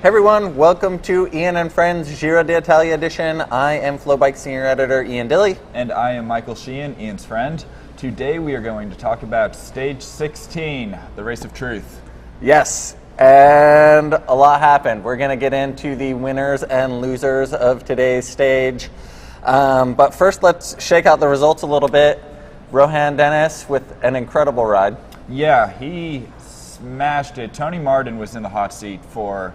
Hey everyone, welcome to Ian and Friends Giro d'Italia edition. I am FloBikes Senior Editor Ian Dille. And I am Michael Sheehan, Ian's friend. Today we are going to talk about Stage 16, the Race of Truth. Yes, and a lot happened. We're going to get into the winners and losers of today's stage. But first, let's shake out the results a little bit. Rohan Dennis with an incredible ride. Yeah, he smashed it. Tony Martin was in the hot seat for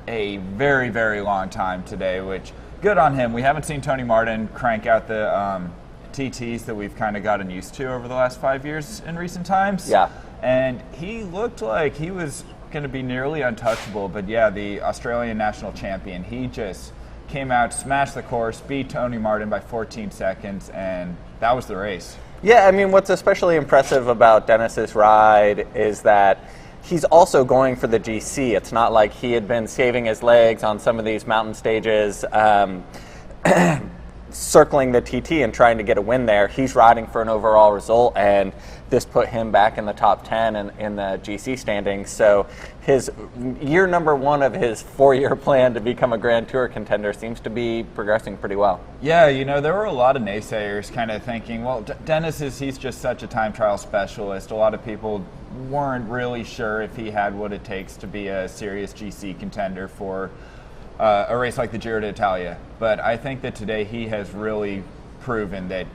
a very, very long time today, which good on him. We haven't seen Tony Martin crank out the TTs that we've kind of gotten used to over the last 5 years in recent times. Yeah. And he looked like he was going to be nearly untouchable, but yeah, the Australian national champion, he just came out, smashed the course, beat Tony Martin by 14 seconds, and that was the race. Yeah, I mean, what's especially impressive about Dennis's ride is that he's also going for the GC. It's not like he had been saving his legs on some of these mountain stages, circling the TT and trying to get a win there. He's riding for an overall result, and this put him back in the top 10 in the GC standings. So his year number one of his 4-year plan to become a Grand Tour contender seems to be progressing pretty well. Yeah, you know, there were a lot of naysayers kind of thinking, well, Dennis he's just such a time trial specialist. A lot of people weren't really sure if he had what it takes to be a serious GC contender for a race like the Giro d'Italia. But I think that today he has really proven that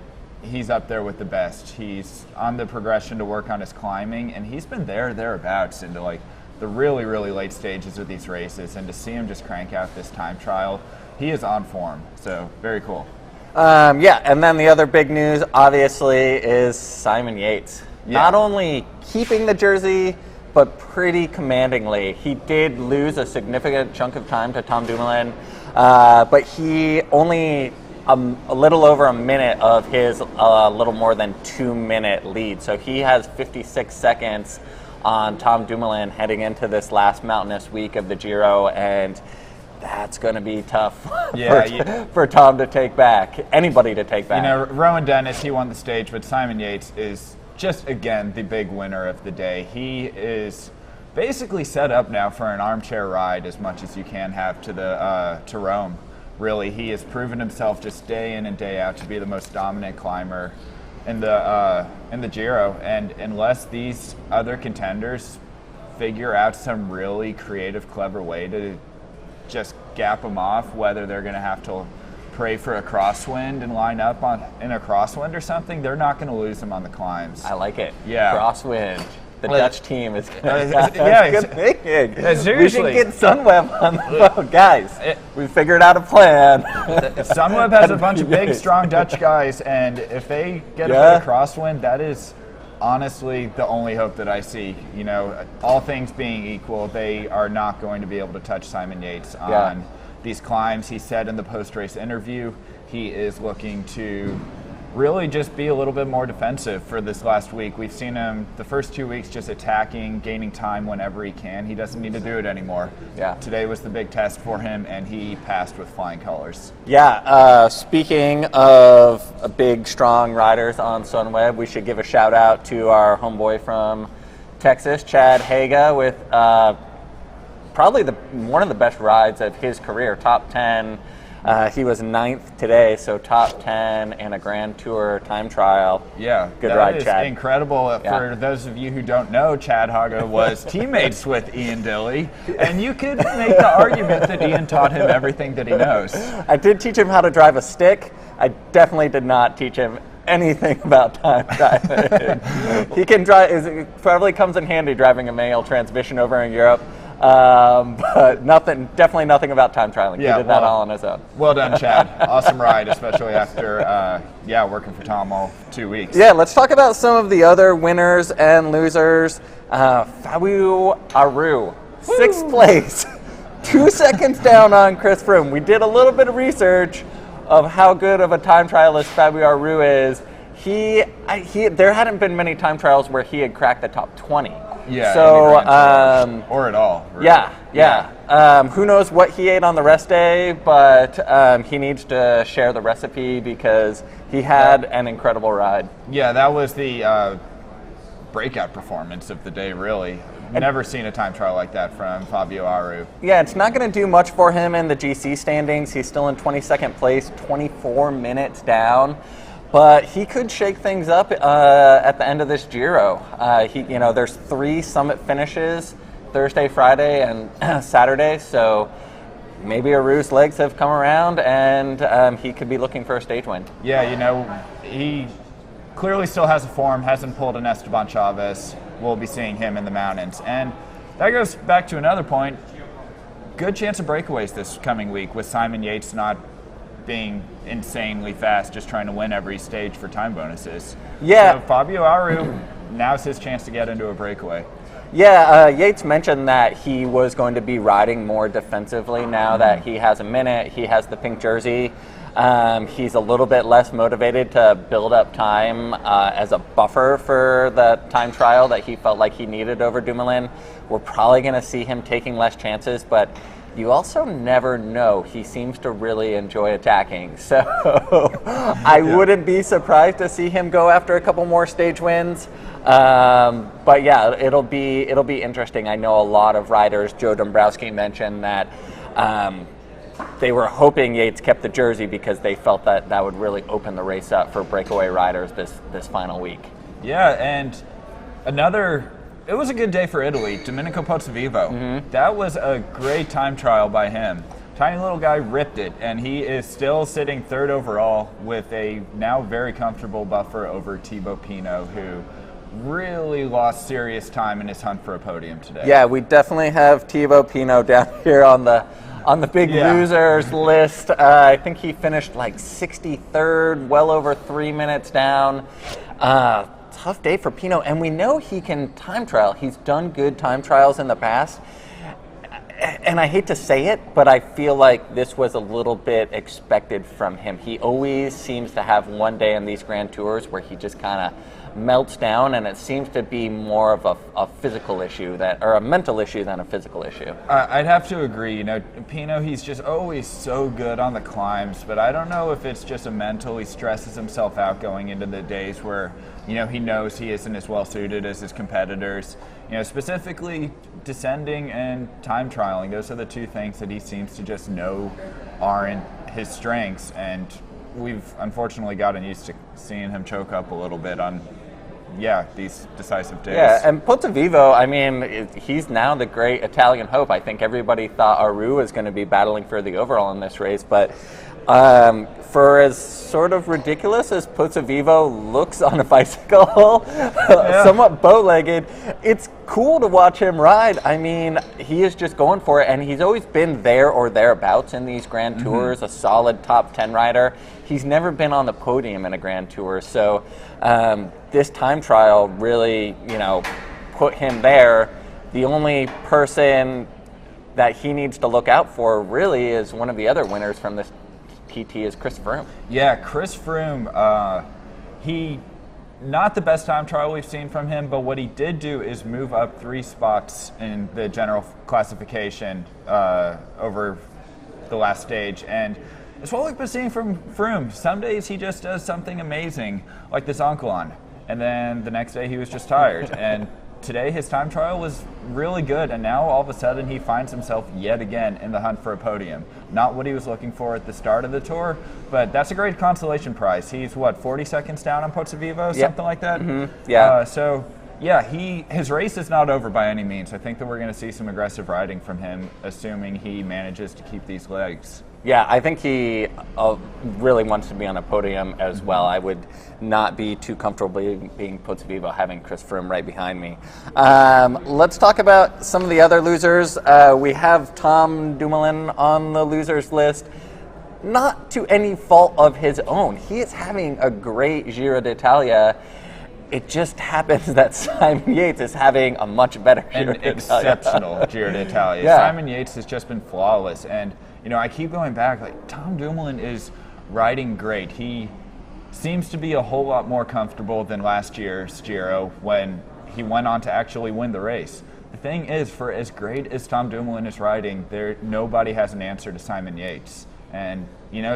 he's up there with the best. He's on the progression to work on his climbing, and he's been thereabouts into like the really, really late stages of these races. And to see him just crank out this time trial, he is on form. So very cool. Yeah, and then the other big news, obviously, is Simon Yates. Yeah. Not only keeping the jersey, but pretty commandingly. He did lose a significant chunk of time to Tom Dumoulin, but he only a little over a minute of his little more than 2-minute lead. So he has 56 seconds on Tom Dumoulin heading into this last mountainous week of the Giro, and that's going to be tough for Tom to take back, anybody to take back. You know, Rohan Dennis, he won the stage, but Simon Yates is just, again, the big winner of the day. He is basically set up now for an armchair ride as much as you can have to Rome. Really, he has proven himself just day in and day out to be the most dominant climber in the Giro. And unless these other contenders figure out some really creative, clever way to just gap him off, whether they're going to have to pray for a crosswind and line up in a crosswind or something, they're not going to lose him on the climbs. I like it. Yeah. Crosswind. The Dutch team is good thinking. Seriously. We should get Sunweb on the boat. Guys, we figured out a plan. Sunweb has a bunch of big, strong Dutch guys, and if they get a bit of crosswind, that is honestly the only hope that I see. You know, all things being equal, they are not going to be able to touch Simon Yates on these climbs. He said in the post-race interview he is looking to really just be a little bit more defensive for this last week. We've seen him the first 2 weeks just attacking, gaining time whenever he can. He doesn't need to do it anymore. Yeah. Today was the big test for him, and he passed with flying colors. Yeah, speaking of big, strong riders on Sunweb, we should give a shout out to our homeboy from Texas, Chad Haga, with probably one of the best rides of his career, top 10. He was 9th today, so top 10 in a Grand Tour time trial. Yeah, good ride, Chad. That is incredible. For those of you who don't know, Chad Haga was teammates with Ian Dille, and you could make the argument that Ian taught him everything that he knows. I did teach him how to drive a stick. I definitely did not teach him anything about time driving. He can drive. It probably comes in handy driving a manual transmission over in Europe. But definitely nothing about time trialing. He did that all on his own. Well done, Chad. Awesome ride, especially after, working for Tom all 2 weeks. Yeah, let's talk about some of the other winners and losers. Fabio Aru, 6th place, 2 seconds down on Chris Froome. We did a little bit of research of how good of a time trialist Fabio Aru is. There hadn't been many time trials where he had cracked the top 20. Yeah. So, or at all. Really. Yeah. Who knows what he ate on the rest day, but he needs to share the recipe because he had an incredible ride. Yeah, that was the breakout performance of the day, really. Never seen a time trial like that from Fabio Aru. Yeah, it's not going to do much for him in the GC standings. He's still in 22nd place, 24 minutes down. But he could shake things up at the end of this Giro. There's 3 summit finishes, Thursday, Friday, and Saturday. So maybe Aru's legs have come around, and he could be looking for a stage win. Yeah, he clearly still has a form, hasn't pulled an Esteban Chavez. We'll be seeing him in the mountains. And that goes back to another point. Good chance of breakaways this coming week with Simon Yates not being insanely fast, just trying to win every stage for time bonuses. Yeah. So Fabio Aru, now's his chance to get into a breakaway. Yeah, Yates mentioned that he was going to be riding more defensively now that he has a minute. He has the pink jersey. He's a little bit less motivated to build up time as a buffer for the time trial that he felt like he needed over Dumoulin. We're probably going to see him taking less chances, but you also never know. He seems to really enjoy attacking. So I wouldn't be surprised to see him go after a couple more stage wins. But yeah, it'll be interesting. I know a lot of riders, Joe Dombrowski mentioned that they were hoping Yates kept the jersey because they felt that would really open the race up for breakaway riders this final week. Yeah, and it was a good day for Italy. Domenico Pozzovivo. Mm-hmm. That was a great time trial by him. Tiny little guy ripped it, and he is still sitting 3rd overall with a now very comfortable buffer over Thibaut Pinot, who really lost serious time in his hunt for a podium today. Yeah, we definitely have Thibaut Pinot down here on the big losers list. I think he finished like 63rd, well over 3 minutes down. Tough day for Pinot, and we know he can time trial. He's done good time trials in the past, and I hate to say it, but I feel like this was a little bit expected from him. He always seems to have one day in these Grand Tours where he just kind of melts down, and it seems to be more of a physical issue or a mental issue than a physical issue. I'd have to agree. Pinot, he's just always so good on the climbs, but I don't know if it's just a mental. He stresses himself out going into the days where he knows he isn't as well suited as his competitors. Specifically descending and time trialing. Those are the 2 things that he seems to just know aren't his strengths, and we've unfortunately gotten used to seeing him choke up a little bit on these decisive days. Yeah, and Pozzovivo, I mean, he's now the great Italian hope. I think everybody thought Aru was going to be battling for the overall in this race, but for as sort of ridiculous as Pozzovivo looks on a bicycle, somewhat bow-legged, it's cool to watch him ride. I mean, he is just going for it, and he's always been there or thereabouts in these Grand Tours, a solid top 10 rider. He's never been on the podium in a Grand Tour, so this time trial really, put him there. The only person that he needs to look out for really is one of the other winners from this TT is Chris Froome. Yeah, Chris Froome, he not the best time trial we've seen from him, but what he did do is move up 3 spots in the general classification over the last stage, and it's what we've been seeing from Froome. Some days he just does something amazing, like this Zoncolan, and then the next day he was just tired. And today his time trial was really good, and now all of a sudden he finds himself yet again in the hunt for a podium. Not what he was looking for at the start of the tour, but that's a great consolation prize. He's 40 seconds down on Pozzovivo, something like that? Mm-hmm. Yeah. His race is not over by any means. I think that we're going to see some aggressive riding from him, assuming he manages to keep these legs. Yeah, I think he really wants to be on a podium as well. I would not be too comfortable being Pozzovivo having Chris Froome right behind me. Let's talk about some of the other losers. We have Tom Dumoulin on the losers list. Not to any fault of his own. He is having a great Giro d'Italia. It just happens that Simon Yates is having a much better Giro d'Italia. Exceptional Giro d'Italia. Yeah. Simon Yates has just been flawless, and I keep going back, Tom Dumoulin is riding great. He seems to be a whole lot more comfortable than last year's Giro when he went on to actually win the race. The thing is, for as great as Tom Dumoulin is riding, nobody has an answer to Simon Yates. And,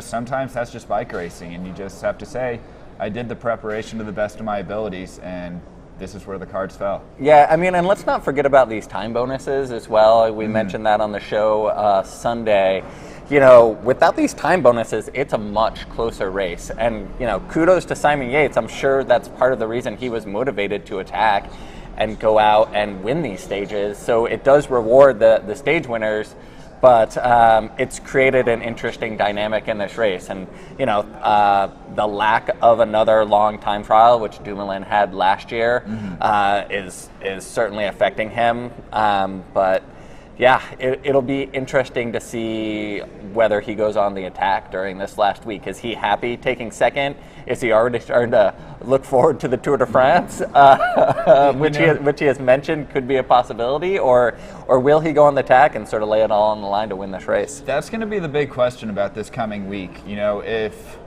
sometimes that's just bike racing, and you just have to say, I did the preparation to the best of my abilities, and this is where the cards fell. Yeah, I mean, and let's not forget about these time bonuses as well. We mentioned that on the show Sunday. You know, without these time bonuses, it's a much closer race. And, you know, kudos to Simon Yates. I'm sure that's part of the reason he was motivated to attack and go out and win these stages. So it does reward the stage winners, but it's created an interesting dynamic in this race. And, you know, the lack of another long time trial, which Dumoulin had last year, is certainly affecting him. But yeah, it'll be interesting to see whether he goes on the attack during this last week. Is he happy taking second? Is he already starting to look forward to the Tour de France, which he has mentioned could be a possibility, or will he go on the attack and sort of lay it all on the line to win this race? That's going to be the big question about this coming week. You know, if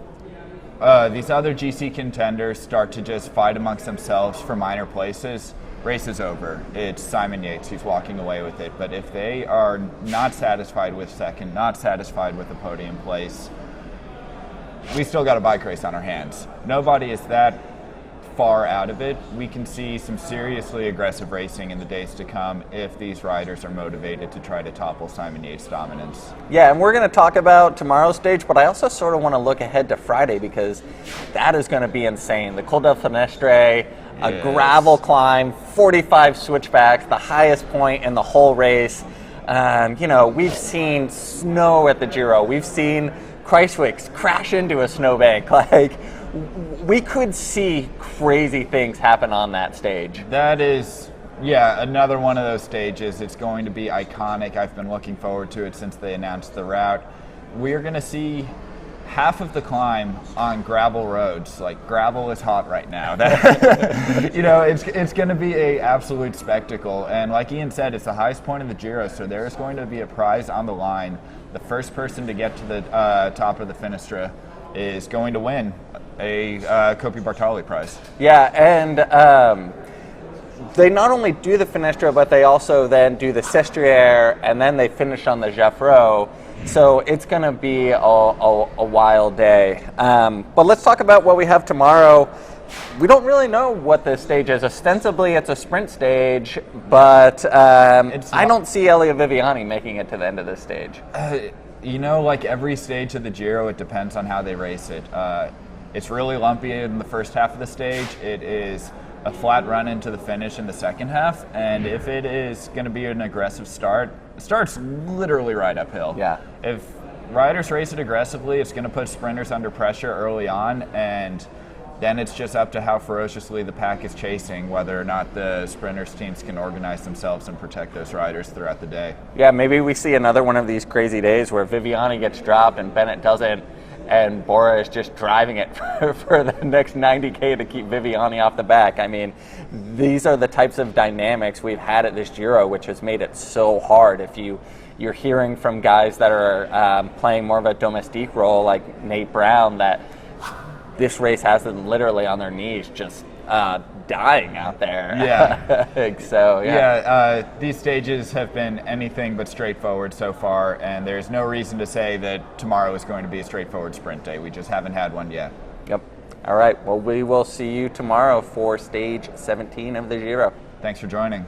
these other GC contenders start to just fight amongst themselves for minor places, race is over. It's Simon Yates who's walking away with it. But if they are not satisfied with second, not satisfied with the podium place, we still got a bike race on our hands. Nobody is that far out of it. We can see some seriously aggressive racing in the days to come if these riders are motivated to try to topple Simon Yates' dominance. Yeah, and we're going to talk about tomorrow's stage, but I also sort of want to look ahead to Friday because that is going to be insane. The Col del Finestre, a gravel climb, 45 switchbacks, the highest point in the whole race. You know, we've seen snow at the Giro. We've seen Kruijswijk's crash into a snowbank. Like, we could see crazy things happen on that stage. That is, yeah, another one of those stages. It's going to be iconic. I've been looking forward to it since they announced the route. We're going to see half of the climb on gravel roads. Like, gravel is hot right now. You know, it's going to be an absolute spectacle. And like Ian said, it's the highest point of the Giro, so there is going to be a prize on the line. The first person to get to the top of the Finestre is going to win a Coppi Bartali prize. Yeah, and they not only do the Finestre, but they also then do the Sestriere, and then they finish on the Jaffreux. So it's going to be a wild day. But let's talk about what we have tomorrow. We don't really know what this stage is. Ostensibly, it's a sprint stage, but I don't see Elia Viviani making it to the end of this stage. You know, like every stage of the Giro, it depends on how they race it. It's really lumpy in the first half of the stage. It is a flat run into the finish in the second half, and if it is going to be an aggressive start, it starts literally right uphill. Yeah. If riders race it aggressively, it's going to put sprinters under pressure early on, and then it's just up to how ferociously the pack is chasing, whether or not the sprinters teams can organize themselves and protect those riders throughout the day. Yeah, maybe we see another one of these crazy days where Viviani gets dropped and Bennett doesn't, and Bora is just driving it for the next 90K to keep Viviani off the back. I mean, these are the types of dynamics we've had at this Giro, which has made it so hard. If you're hearing from guys that are playing more of a domestique role, like Nate Brown, that this race has them literally on their knees, just dying out there. Yeah. So, yeah. These stages have been anything but straightforward so far, and there's no reason to say that tomorrow is going to be a straightforward sprint day. We just haven't had one yet. Yep. All right. Well, we will see you tomorrow for stage 17 of the Giro. Thanks for joining.